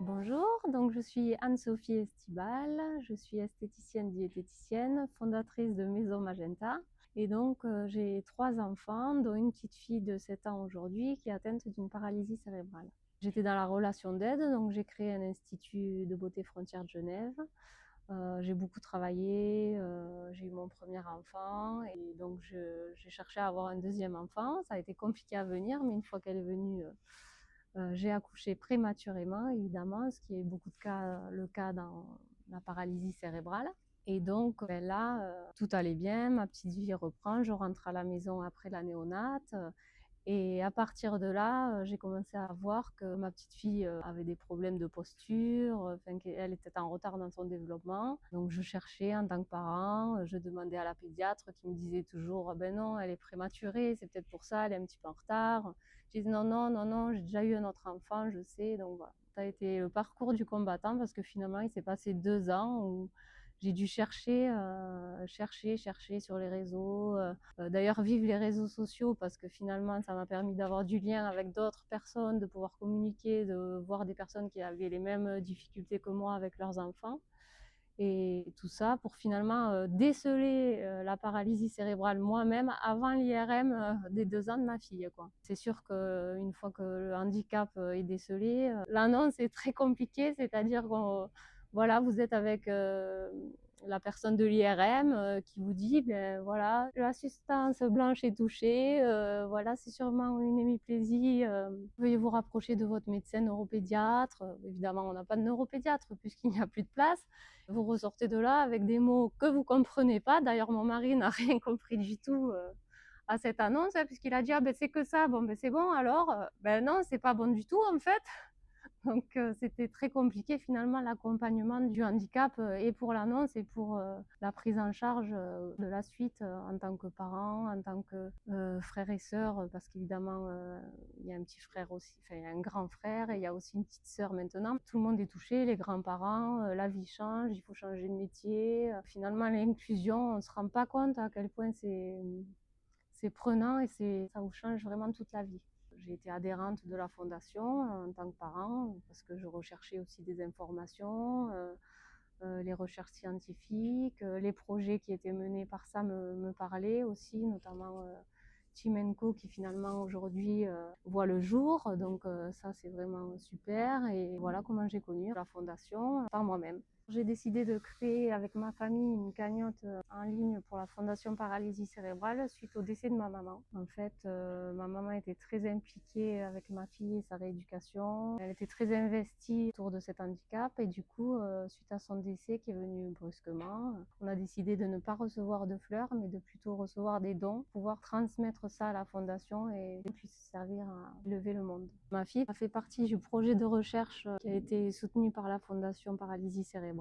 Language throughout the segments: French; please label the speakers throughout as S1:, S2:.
S1: Bonjour, donc je suis Anne-Sophie Estibal, je suis esthéticienne diététicienne, fondatrice de Maison Magenta. Et donc j'ai 3 enfants, dont une petite fille de 7 ans aujourd'hui qui est atteinte d'une paralysie cérébrale. J'étais dans la relation d'aide, donc j'ai créé un institut de beauté frontière de Genève. J'ai beaucoup travaillé, j'ai eu mon premier enfant et donc j'ai cherché à avoir un deuxième enfant. Ça a été compliqué à venir, mais une fois qu'elle est venue, j'ai accouché prématurément, évidemment, ce qui est beaucoup de cas, le cas dans la paralysie cérébrale. Et donc là, tout allait bien, ma petite vie reprend, je rentre à la maison après la néonate. Et à partir de là, j'ai commencé à voir que ma petite fille avait des problèmes de posture, enfin qu'elle était en retard dans son développement. Donc je cherchais en tant que parent, je demandais à la pédiatre qui me disait toujours: ben non, elle est prématurée, c'est peut-être pour ça, elle est un petit peu en retard. Je disais: non, non, non, non, j'ai déjà eu un autre enfant, je sais. Donc voilà, ça a été le parcours du combattant parce que finalement, il s'est passé 2 ans où j'ai dû chercher sur les réseaux. D'ailleurs, vive les réseaux sociaux parce que finalement, ça m'a permis d'avoir du lien avec d'autres personnes, de pouvoir communiquer, de voir des personnes qui avaient les mêmes difficultés que moi avec leurs enfants. Et tout ça pour finalement déceler la paralysie cérébrale moi-même avant l'IRM des 2 ans de ma fille, quoi. C'est sûr qu'une fois que le handicap est décelé, l'annonce est très compliquée, c'est-à-dire qu'on voilà, vous êtes avec la personne de l'IRM qui vous dit, ben voilà, la substance blanche est touchée, voilà, c'est sûrement une hémiplésie, veuillez vous rapprocher de votre médecin neuropédiatre. Évidemment, on n'a pas de neuropédiatre puisqu'il n'y a plus de place. Vous ressortez de là avec des mots que vous comprenez pas. D'ailleurs, mon mari n'a rien compris du tout à cette annonce, puisqu'il a dit: ah ben c'est que ça, bon ben c'est bon alors. Ben non, c'est pas bon du tout en fait. Donc c'était très compliqué finalement l'accompagnement du handicap et pour l'annonce et pour la prise en charge de la suite en tant que parent, en tant que frères et sœurs, parce qu'évidemment il y a un petit frère aussi, enfin il y a un grand frère et il y a aussi une petite sœur maintenant. Tout le monde est touché, les grands-parents, la vie change, il faut changer de métier. Finalement l'inclusion, on ne se rend pas compte à quel point c'est prenant et ça vous change vraiment toute la vie. J'ai été adhérente de la fondation en tant que parent parce que je recherchais aussi des informations, les recherches scientifiques, les projets qui étaient menés par ça me parlaient aussi, notamment Team Co qui finalement aujourd'hui voit le jour. Donc ça c'est vraiment super et voilà comment j'ai connu la fondation par moi-même. J'ai décidé de créer avec ma famille une cagnotte en ligne pour la Fondation Paralysie Cérébrale suite au décès de ma maman. En fait, ma maman était très impliquée avec ma fille et sa rééducation. Elle était très investie autour de cet handicap et du coup, suite à son décès qui est venu brusquement, on a décidé de ne pas recevoir de fleurs mais de plutôt recevoir des dons, pouvoir transmettre ça à la Fondation et puisse servir à élever le monde. Ma fille a fait partie du projet de recherche qui a été soutenu par la Fondation Paralysie Cérébrale.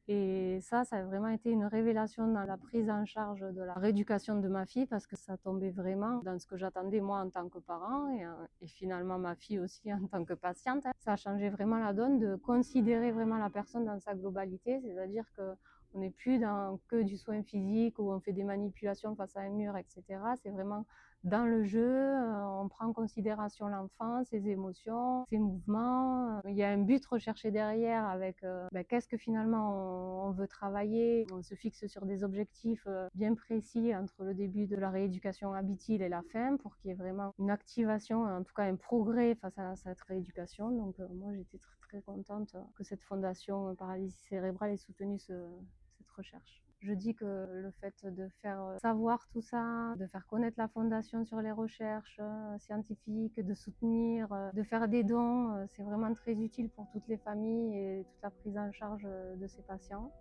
S1: Et ça a vraiment été une révélation dans la prise en charge de la rééducation de ma fille parce que ça tombait vraiment dans ce que j'attendais moi en tant que parent et finalement ma fille aussi en tant que patiente. Ça a changé vraiment la donne de considérer vraiment la personne dans sa globalité, c'est-à-dire que on n'est plus dans que du soin physique où on fait des manipulations face à un mur, etc. C'est vraiment dans le jeu, on prend en considération l'enfant, ses émotions, ses mouvements. Il y a un but recherché derrière avec qu'est-ce que finalement on veut travailler. On se fixe sur des objectifs bien précis entre le début de la rééducation habituelle et la fin pour qu'il y ait vraiment une activation, en tout cas un progrès face à cette rééducation. Donc moi j'étais très, très contente que cette fondation paralysie cérébrale ait soutenu cette recherche. Je dis que le fait de faire savoir tout ça, de faire connaître la fondation sur les recherches scientifiques, de soutenir, de faire des dons, c'est vraiment très utile pour toutes les familles et toute la prise en charge de ces patients.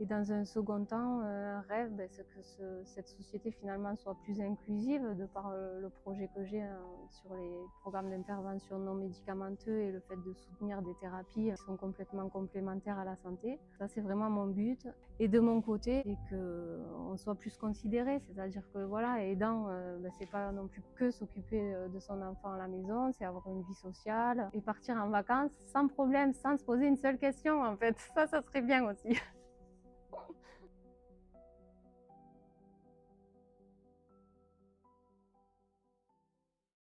S1: Et dans un second temps, un rêve, c'est que cette société finalement soit plus inclusive de par le projet que j'ai sur les programmes d'intervention non médicamenteux et le fait de soutenir des thérapies qui sont complètement complémentaires à la santé. Ça, c'est vraiment mon but. Et de mon côté, c'est qu'on soit plus considéré, c'est-à-dire que voilà, aidant, c'est pas non plus que s'occuper de son enfant à la maison, c'est avoir une vie sociale et partir en vacances sans problème, sans se poser une seule question en fait. Ça serait bien aussi.